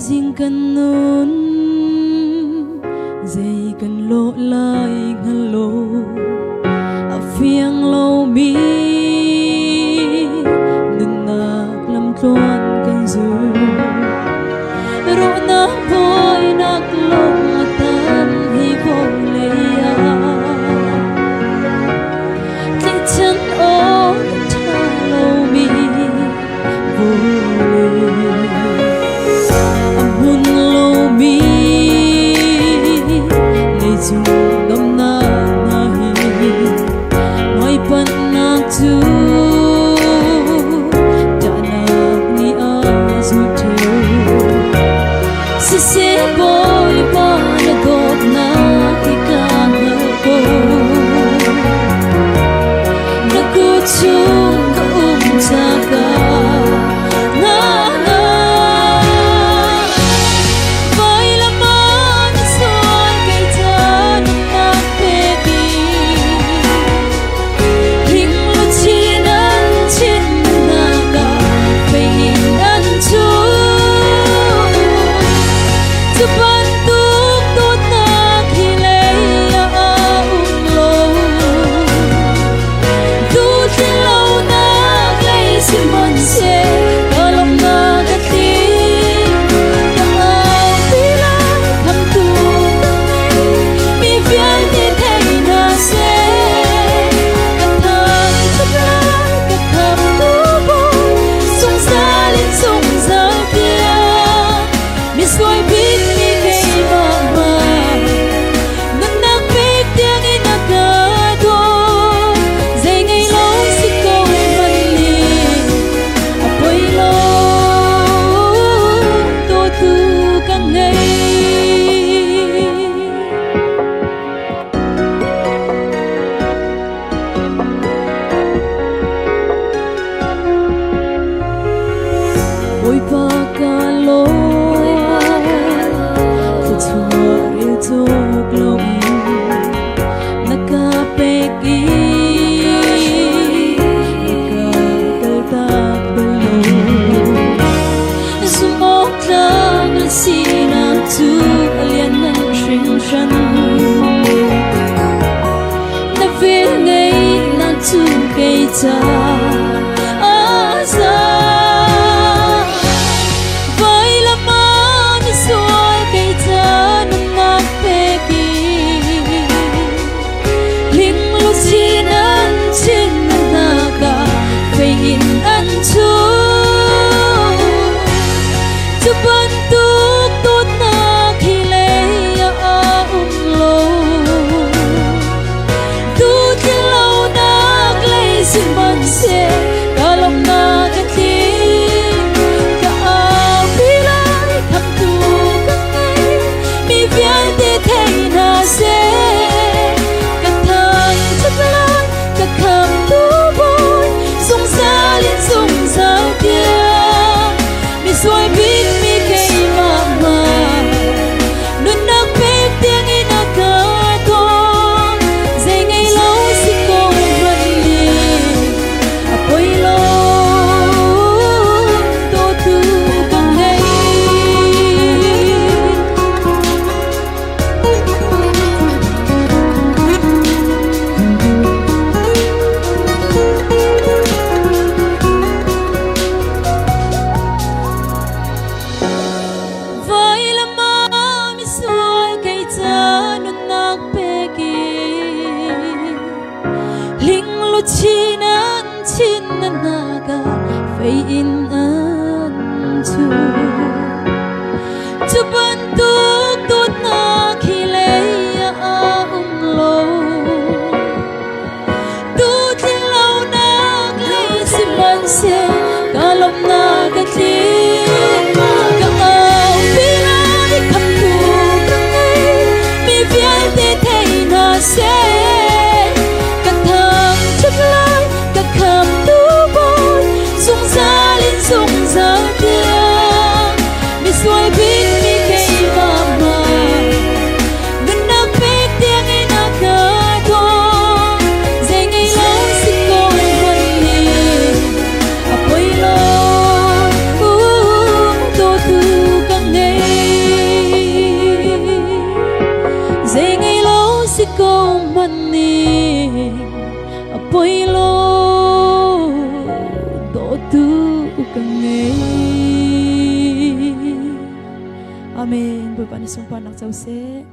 riêng cần nôn dây cần lộ lại ngăn lô à phiêng lâu mi đừng nạc làm toan cần dư ro na boy nak long tan hi vô leya tình chân ô ta lâu mi vô hun lâu mi lấy chung đâm na hi mai pan nak tu đã nak ni a zu theo si se boy pa na god na ikang ko na ku chung ka sa ka ôi ba ca lô thật thua yêu thuộc lòng na ca pe ki na ca ta belo zum ok la na si nam tu alian na shin shan na ve nei na tu ke ta chinan chinan naga fei in an tu bantuk tut na khile ya lo tu tin lâu na lấy siman se kalom na ka ti ka au pilai kham tu mi vial te thei na se Hãy subscribe si câu mani apoi lo do tu kange. Amen. Bapak ni sumpah nak sauce.